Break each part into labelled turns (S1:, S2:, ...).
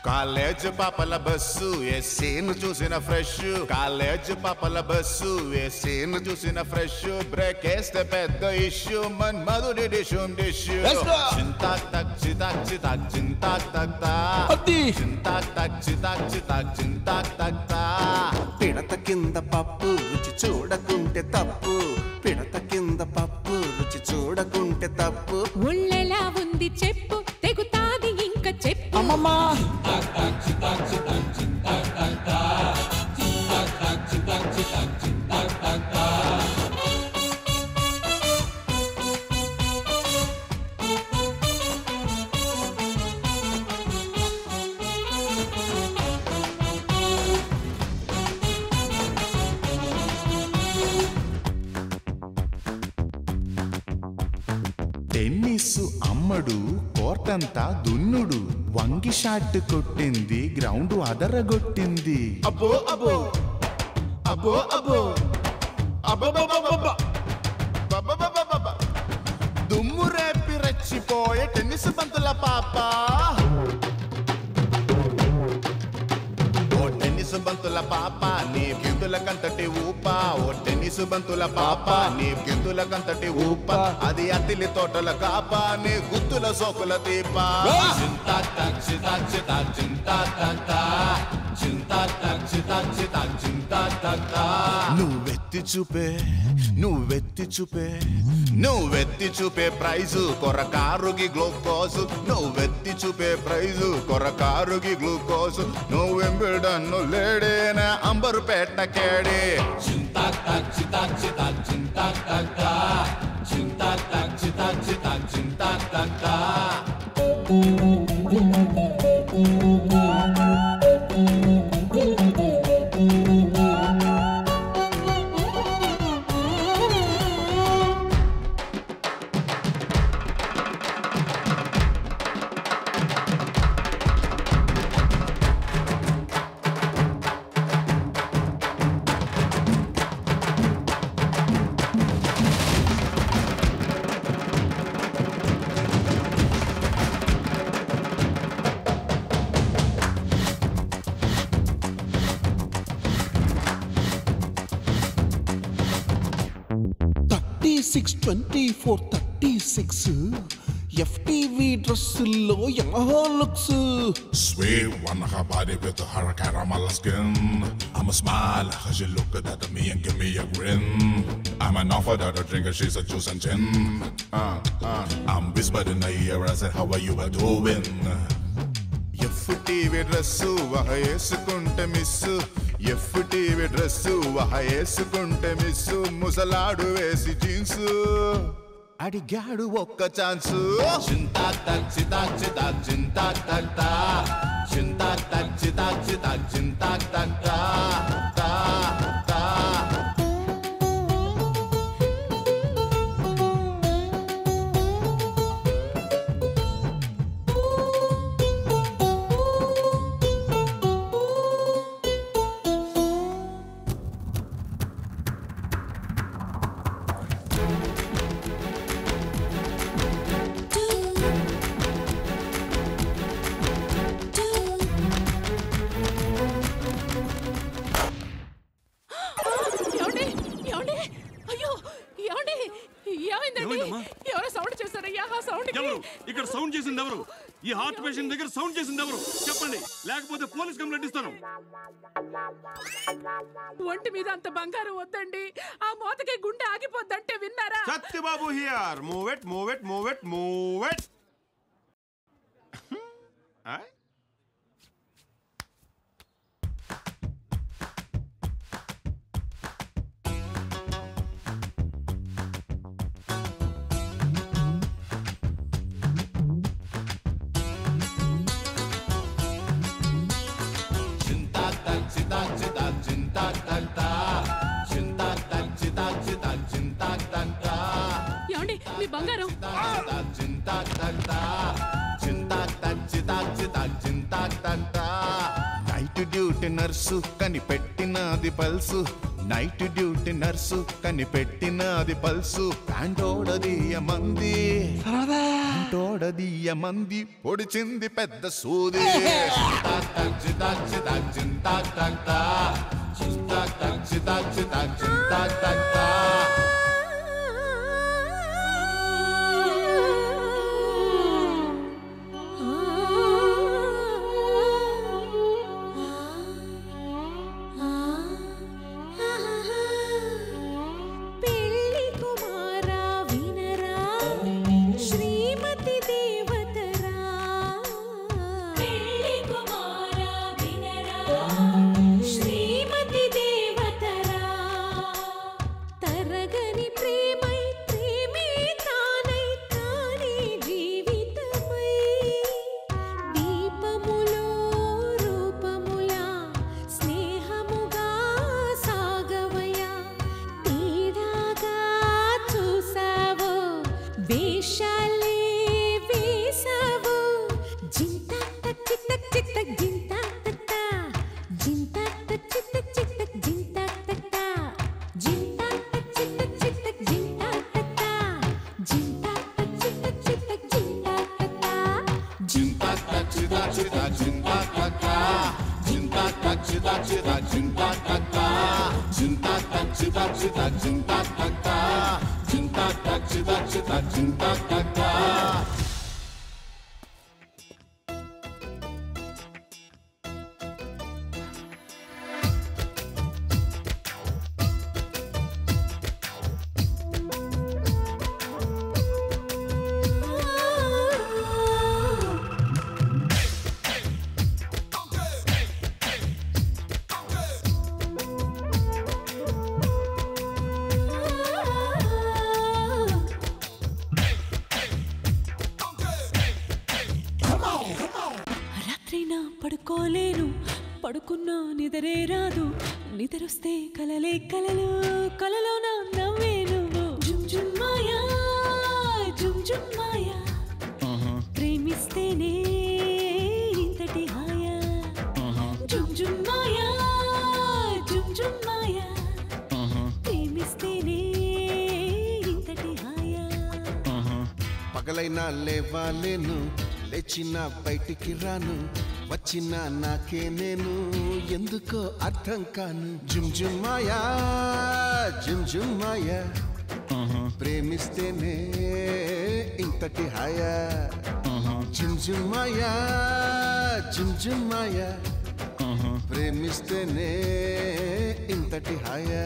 S1: College పాపల bus ఎస్సీను చూసిన fresh college పాపల బస్సు ఎస్సీను చూసిన ఫ్రెష్ బ్రేక్ వేస్తే పెద్ద ఇష్యూ మన్మధుడి డిషుమ్ డిష్యూ చింతాక్ తక్ చితాక్ చితాక్ చింతాక్ తక్ తా చింతాక్ తక్ చితాక్ చితాక్ చింతాక్ తక్ తా
S2: పిడత కింద పప్పు రుచి చూడకుంటే తప్పు పిడత కింద పప్పు రుచి చూడకుంటే తప్పు
S3: ఒళ్ళెలా ఉంది చెప్పు తెగుతాది ఇంకా చెప్పు
S2: అమ్మమ్మా
S1: టెన్నిస్ అమ్మడు కోర్టంతా దున్నుడు వంగి షాట్ కొట్టింది గ్రౌండ్ అదరగొట్టింది అబ్బో అబ్బో అబ్బో అబ్బో అబ్బో దుమ్ము రేపి రెచ్చిపోయే టెన్నిస్ బంతుల పాప టెన్నిస్ బంతుల పాప నీ గింతుల కంతటి ఊప ఓ టెన్నిస్ బంతుల పాప నీ గింతుల కంతటి ఊప అది అతిలి తోటల కాప నీ గుత్తుల సోకుల దీప చింతా తక్ చితాక్ చితాక్ చింతా తక్ చింతా తక్ చితాక్ చితాక్ చింతా తక్ నువ్వెత్తి చూపే నువ్వెత్తి చూపే నువ్వెత్తి చూపే ప్రైజు కొరకారుగి గ్లూకోజు నువ్వెత్తి చూపే ప్రైజు కొరకారుగి గ్లూకోజు నువ్వెంబిడన్ను లేడేన అంబరు పెట్ట కేడే చింతా తక్ చితాక్ చితాక్ చింతా తక్ చింతా తక్ చితాక్ చితాక్ చింతా తక్
S2: FTV డ్రెస్సుల్లో Yamaha looks
S4: Sweet one her body with her caramel skin. I'ma smile cause she look good at me and give me a grin. I'm an offer that a drinker, she's a juice and gin. I'm whispered in her ear, I said how are you doing?
S1: FTV dress వహేసుకుంటే miss FTV dress వహేసుకుంటే miss ముసలాడు వేసి jeans అడిగాడు ఒక్క chance చింతా తక్ చితాక్ చితాక్ చింతా తక్ చింతా తక్ చితాక్ చితాక్ చింతా తక్
S5: ఇక్కడ సౌండ్ చేసింది ఎవరు? ఈ హార్ట్ పేషెంట్ దగ్గర సౌండ్ చేసింది ఎవరు చెప్పండి, లేకపోతే పోలీస్ కంప్లైంట్ ఇస్తాను.
S3: ఒంటి మీద అంత బంగారం వద్దండి, ఆ మోతకి గుండె ఆగిపోద్దంటే విన్నారా?
S6: Satyababu here. Move it move it move it move it.
S1: చింతా తక్ చితాక్ చితాక్ చింతా తక్ నర్సు కనిపెట్టినది పల్సు నైట్ డ్యూటీ నర్సు కనిపెట్టినది పల్సు ప్యాంటోడదీయ మంది పొడిచింది పెద్ద సూది
S7: పడుకోలేను పడుకున్నా నిద్రే రాదు నిద్రొస్తే కలలే కలలు కలలో నా నవ్వే నువ్వు జుమ్ జుమ్ మాయా ప్రేమిస్తేనే ఇంతటి హాయా జుమ్ జుమ్ మాయా ప్రేమిస్తేనే ఇంతటి హాయా
S2: పగలైనా లేవాలేను లేచిన బయటికి రాను వచ్చిన నాకే నేను ఎందుకో అర్థం కాను జుమ్ జుమ్ మాయా ప్రేమిస్తేనే ఇంతటి హాయా జుమ్ జుమ్ మాయా ప్రేమిస్తేనే ఇంతటి హాయా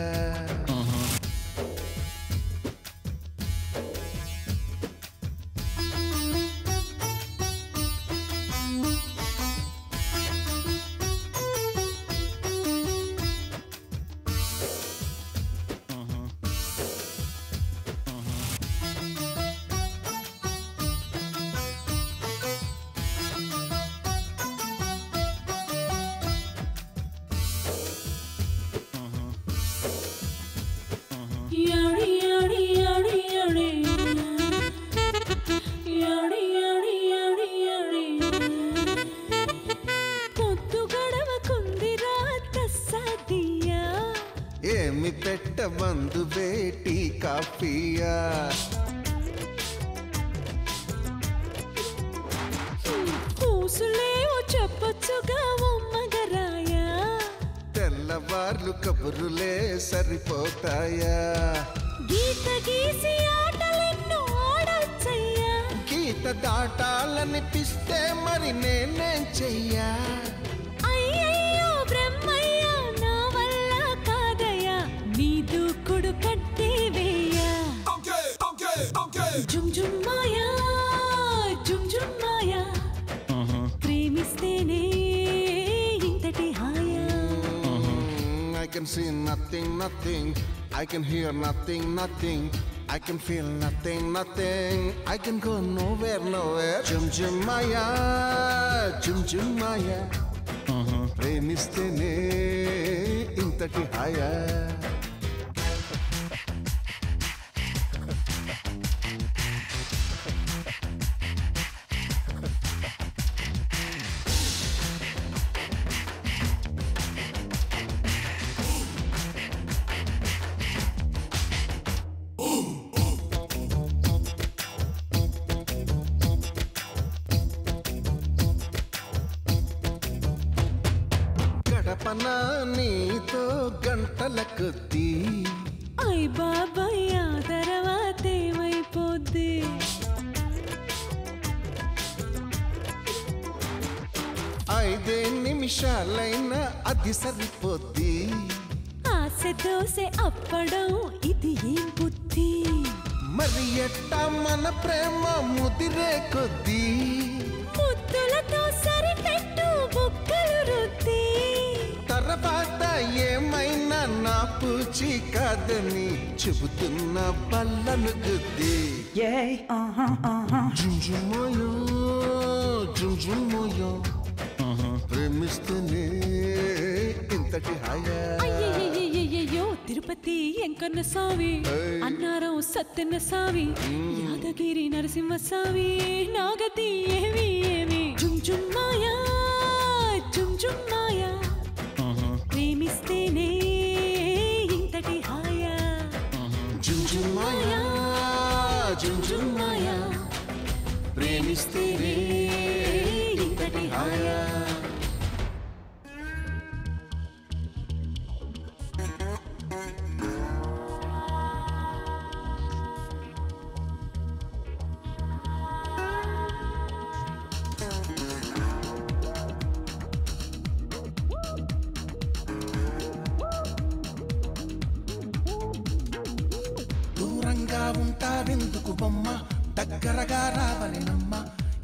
S2: ఏమి పెట్టబందు వేటి కాఫియా
S7: పూసులేవో చెప్పొచ్చుగా మగరాయా
S2: తెల్లవార్లు కబురులే సరిపోతాయా
S7: గీత గీసి ఆటలెన్నో ఆడొచ్చయ్యా
S2: గీత దాటాలనిపిస్తే మరి నేనేం చెయ్యా
S7: అయ్యయ్యో బ్రహ్మయ్యా నా వల్ల కాదయ్యా నీ దూకుడు కట్టే వేయా జుమ్ జుమ్ మాయా ప్రేమిస్తేనే ఇంతటి హాయా
S2: I can see nothing I can hear nothing I can feel nothing I can go nowhere జుమ్ జుమ్ మాయా ప్రేమిస్తేనే ఇంతటి హాయా
S7: బాబాయ్ ఆ తర్వాత ఏమైపోద్ది
S2: 5 నిమిషాలైనా అది సరిపోద్ది
S7: ఆశ దోశ అప్పడం ఇది ఏం బుద్ధి
S2: మరి ఎట్టా మన ప్రేమ ముదిరే కొద్దీ
S7: ముద్దులతో సరిపెట్టు బుక్కలు రుద్ది
S2: తర్వాత ఏమైనా నా పూచి కాదని చెబుతున్న బల్లను గుద్ది జుంజుమోయో జుంజుమోయో ప్రేమిస్తేనే ఇంతటి హాయా
S7: అయ్యయ్యో తిరుపతి ఎంకన్న స్వామి అన్నారం సత్యన్న స్వామి యాదగిరి నరసింహ స్వామి నాగతి ఏమి ఏమి జుంజుమ్మాయా జుంజుమ్మాయా ప్రేమిస్తేనే ఇంతటి హాయా
S2: జుంజుమాయా జుంజుమాయా ప్రేమిస్తేనే ఇంతటి హాయా దూరంగా ఉంటావెందుకు బొమ్మ దగ్గరగా రావలేనమ్మ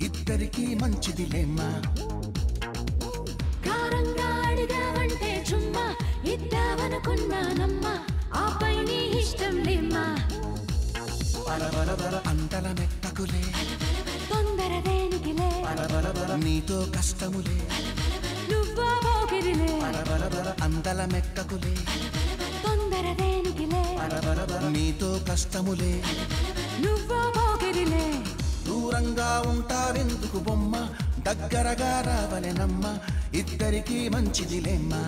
S2: ఇద్దరికి మంచిదిలేమ్మా
S7: కారంగా అడిగావంటే చుమ్మా ఇద్దామనుకున్నానమ్మా ఆపై నీ ఇష్టం లేమ్మా
S2: అంతల మెట్టకులే
S7: తొందర దేనికిలే
S2: నీతో కష్టములే
S7: నువ్వా పోకిరిలే
S2: అందల మెట్టకులే
S7: తొందర దేనికిలే
S2: నీతో కష్టములే
S7: నువ్వా పోకిరిలే
S2: దూరంగా ఉంటావెందుకు బొమ్మ దగ్గరగా రావలేనమ్మ ఇద్దరికి మంచిదిలేమ్మా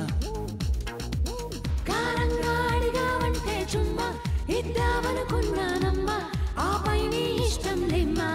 S7: కారంగా అడిగావంటే చుమ్మా ఇద్దామనుకున్నానమ్మా ఆపై నీ ఇష్టం లేమ్మా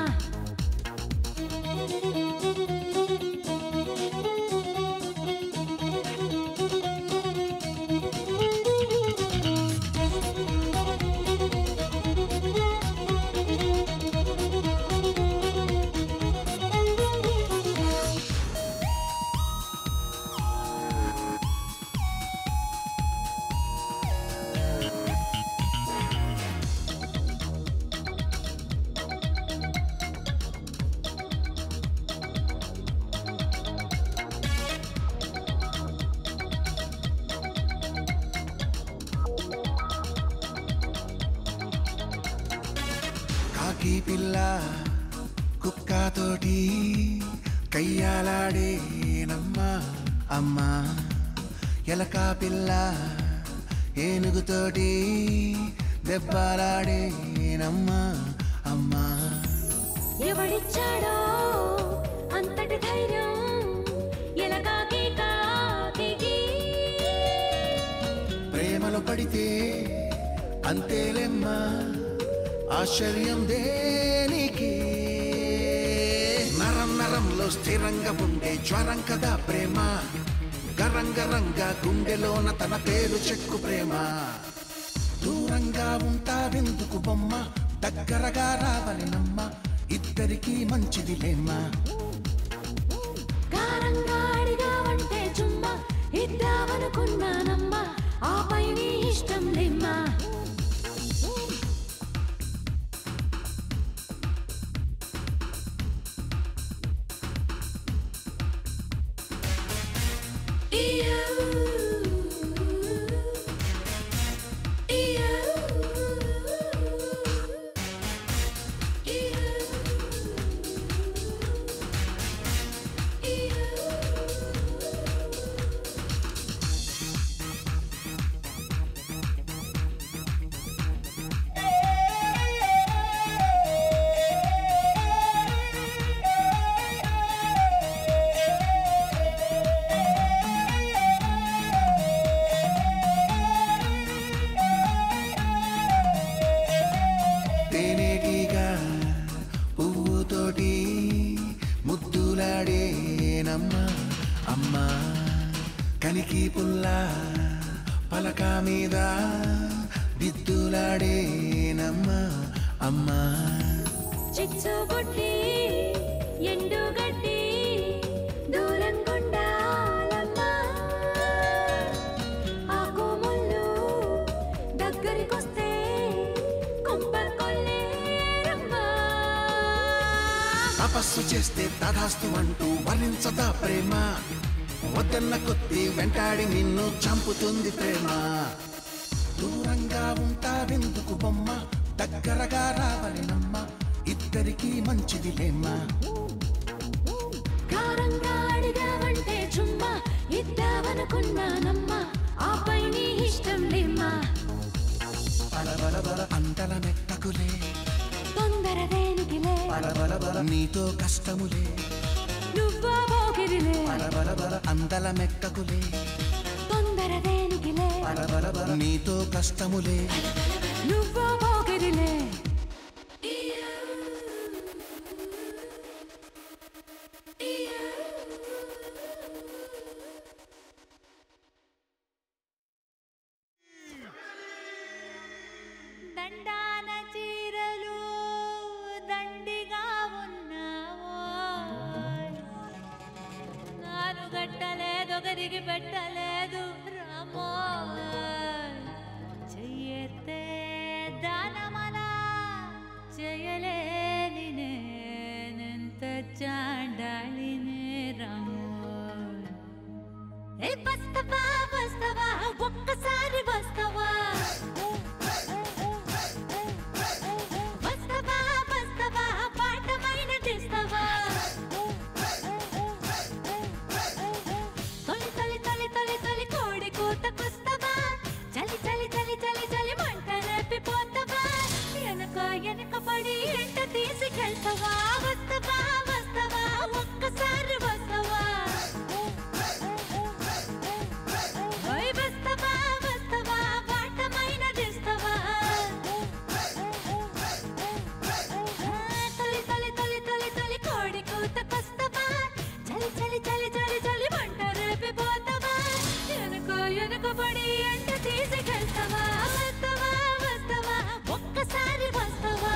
S2: కాకి పిల్ల కుక్కతోటి కయ్యాలాడేనమ్మా అమ్మా ఎలక పిల్ల ఏనుగుతోటి దెబ్బలాడేనమ్మా అమ్మా
S7: ఎవడిచ్చాడో అంతటి ధైర్యం ఎలకాకి కాకి
S2: ప్రేమలో పడితే అంతేలేమ్మా ఆశ్చర్యం దేనికి నరం నరంలో స్థిరంగా ఉండే జ్వరం కదా ప్రేమ గరంగరంగా గుండెలోన తన పేరు చెక్కు ప్రేమ దూరంగా ఉంటావెందుకు బొమ్మ దగ్గరగా రావలేనమ్మ ఇద్దరికి మంచిదిలేమ్మా
S7: కారంగా అడిగావంటే చుమ్మా ఇద్దామనుకున్నానమ్మా ఆపై నీ ఇష్టం లేమ్మా
S2: ముద్దులాడేనమ్మా అమ్మా కలికి పుల్ల పలక మీద దిద్దుల బ్రతుకులాడేనమ్మా అమ్మా
S7: చిచ్చుబుట్టి ఎండుగడ్డి దూరంగుండాలమ్మా ఆకు ముళ్ళు దగ్గరికొస్తే కొంపకొల్లేరమ్మా
S2: తపస్సు చేస్తే తదాస్తు అంటూ వర్ణించదా ప్రేమ వద్దన్న కొద్ది వెంటాడి నిన్ను చంపుతుంది ప్రేమ దూరంగా ఉంటావెందుకు బొమ్మ దగ్గరగా రావలినమ్మ ఇద్దరికీ మంచిది లేమ్మా
S7: కారంగా అడిగావంటే చుమ్మా ఇద్దామనుకున్నానమ్మా ఆపై నీ ఇష్టం లేమ్మా
S2: బలబల అంతల మెత్తకులే
S7: తొందర దేనికిలే
S2: బలబల నీతో కష్టములే
S7: నువ్వో పోగిరిలే
S2: బలబల అందల మెక్కకులే
S7: తొందర దేనికిలే
S2: బలబల నీతో కష్టములే
S7: నువ్వో పోగిరిలే దండాన చీరలు దండిగా ఉన్నావో నాను గట్టలేదు ఒకరికి పెట్టలేదు రామో చెయ్యెత్తే దానమలా చేయలేని నేనెంత చాండాలినే రామో ఏ వస్తవా వస్తవా ఒక్కసారి వస్తవా వస్తవా వస్తవా పాఠమైన తీస్తవా తొలి తొలి తొలి తొలి తొలి కోడి కూతకొస్తవా చలి చలి చలి చలి చలి మంట రేపిపోతవా వెనక వెనక పడి ఎంట తీసుకెళ్తవా వస్తవా వస్తవా ఒక్కసారి వస్తవా వస్తవా వస్తవా పాఠమైన తీస్తవా తొలి తొలి తొలి తొలి తొలి కోడి కూతకొస్తవా చలి చలి చలి చలి చలి మంట రేపిపోతవా వెనక వెనక పడి ఎంట తీసుకెళ్తవా వస్తవా వస్తవా ఒక్కసారి వస్తవా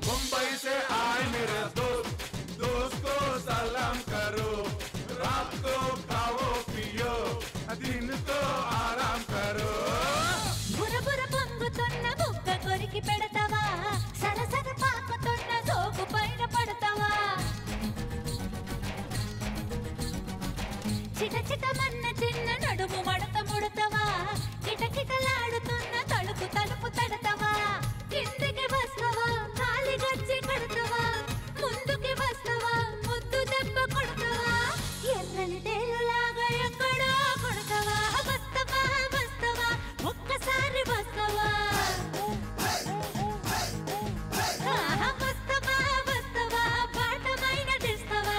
S1: मुंबई से आए मेरे दोस्त को सलाम करो रात को खाओ पियो दिन को आराम करो
S7: బురబుర పొంగుతున్న బుక్క కొరికి పెడతావా సరసర పాకుతున్న సోకు పైన పడతావా చిట చిటమన్న చిన్న నడుము మడత ముడతావా కిటకిటలాడుతున్న తలుపు తలుపు తడతావా కిందికి వస్తావా కాలి గచ్చి కడతావా ముందుకి వస్తావా ముద్దు దెబ్బ కొడతావా ఎర్రని తేలులాగా ఎక్కడో కొడతావా వస్తావా వస్తావా ఒక్కసారి వస్తావా వస్తావా వస్తావా పాఠమైన తెస్తావా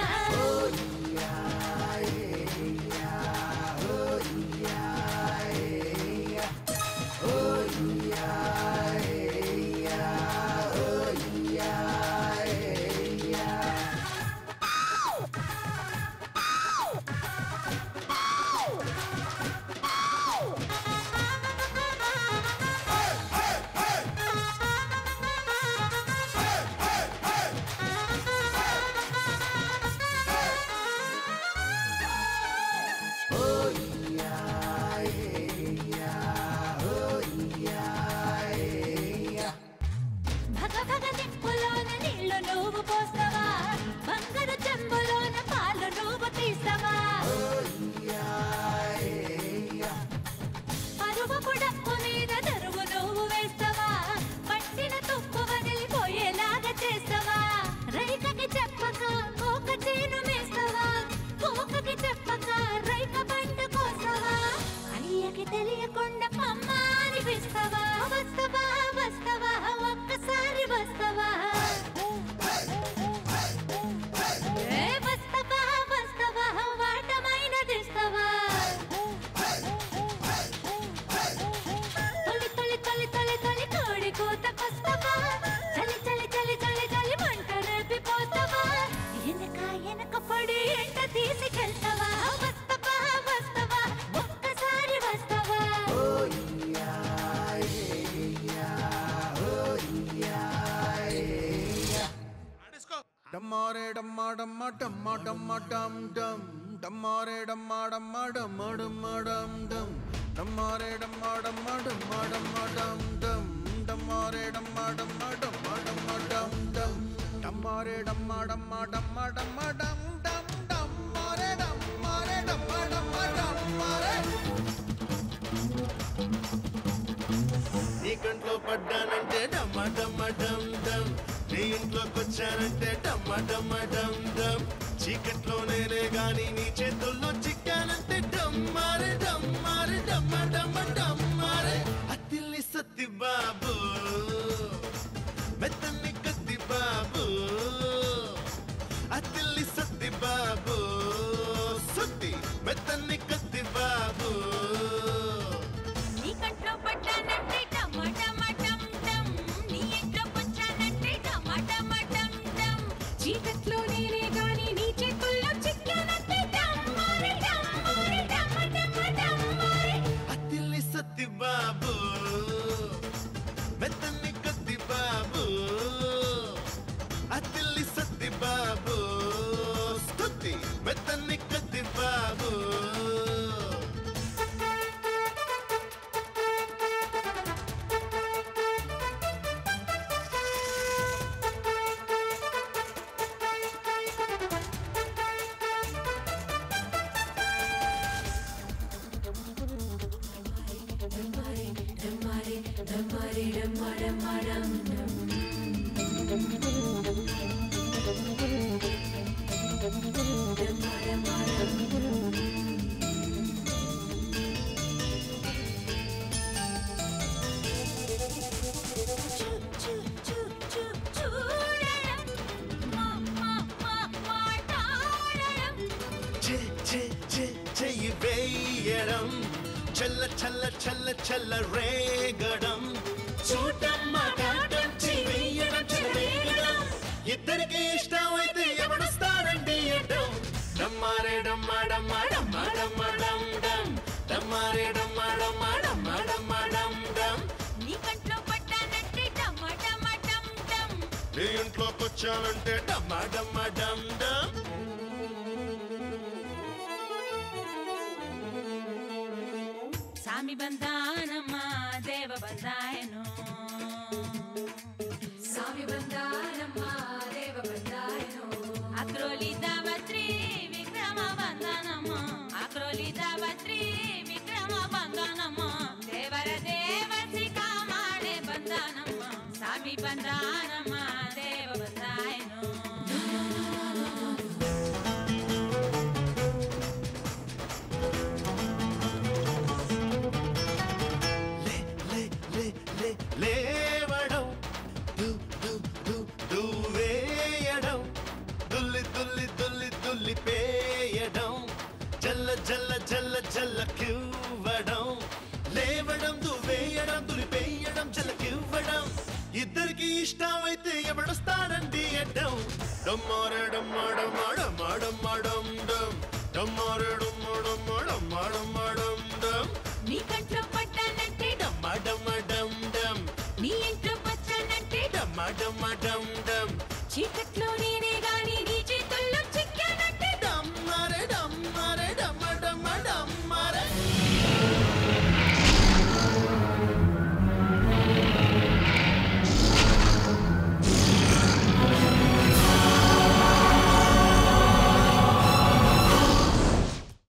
S2: Damare damma damma damma damma dum dum. Damare damma damma damma damma dum dum. Damare damma damma damma damma dum dum. Damare damma damma damma damma dum dum. Damare damma damma damma damma dum dum. Damare dammare damma damma dammare.
S8: నీ కంట్లో పడ్డానంటే డమ్మ డమ్మ డమ్ డమ్ నీ ఇంట్లోకి వచ్చానంటే డమ్మ డమ్మ డమ్ డమ్ చీకట్లో నేనే గాని నీ చేతుల్లో చిక్కానంటే డమ్మారే డమ్మారే డమ్మ డమ్మ డమ్మారే అత్తిల్లి సత్తి బాబు మెత్తన్ని కత్తి బాబు అత్తిల్లి సత్తి బాబు సుత్తి మెత్తన్ని కత్తి బాబు
S7: నీ కంట్లో పడ్డానంటే డమ్మ డమ్మ డమ్ డమ్ నీ ఇంట్లోకి వచ్చానంటే డమ్మ డమ్మ డమ్ డమ్ చీకట్లో నేనే గాని నీ చేతుల్లో చిక్కానంటే డమ్మారే డమ్మారే డమ్మ డమ్మ డమ్మారే
S8: అత్తిల్లి సత్తి బాబు మెత్తన్ని కత్తి బాబు అత్తిల్లి సత్తి బాబు స్తుతి మెత్తన్ని కత్తి బాబు చెయ్యి వేయడం చల్ల చల్ల చల్ల చల్ల రేగడం చూడడం మాట్లాడడం చెయ్యి వేయడం చల్ల రేగడం ఇద్దరికి ఇష్టం అయితే ఎవడొస్తారండి అడ్డం డమ్మారే డమ్మ డమ్మ డమ్మ డమ్మ డమ్ డమ్ డమ్మారే డమ్మ డమ్మ డమ్మ డమ్మ డమ్ డమ్
S7: నీ కంట్లో పడ్డానంటే డమ్మ డమ్మ డమ్ డమ్
S8: నీ ఇంట్లోకి వచ్చానంటే డమ్మ డమ్మ డమ్ డమ్
S7: సామి బంధానమ్మ దేవ బంధాయను సామి బంధానమ్మ దేవ బంధాయను అక్రోలి దావత్రి విక్రమ బంధానమ్మ అక్రోలి దావత్రి విక్రమ బంధానమ్మ దేవర దేవసి కామాడే బంధానమ్మ సామి బంధానమ్మ దేవ బంధాయను లేవడం వేయడం దుల్లి దుల్లి దుల్లి దుల్లి పేయడం జల్ల జల్ల జల్ల జల్ల కివ్వడం లేవడం వేయడం దుల్లి పేయడం జల్ల కివ్వడం ఇద్దరికి ఇష్టం అయితే ఎవడొస్తాడండి అడ్డం డమ్మారే డమ్మ డమ్మ డమ్మ డమ్మ డమ్ డమ్ డమ్మారే డమ్మ డమ్మ డమ్మ డమ్మ డమ్ డమ్ నీ కంట్లో పడ్డానంటే
S8: డమ్మ డమ్మ డమ్ డమ్
S7: నీ ఇంట్లోకి వచ్చానంటే
S8: డమ్మ డమ్మ డమ్ డమ్
S7: చీకట్లో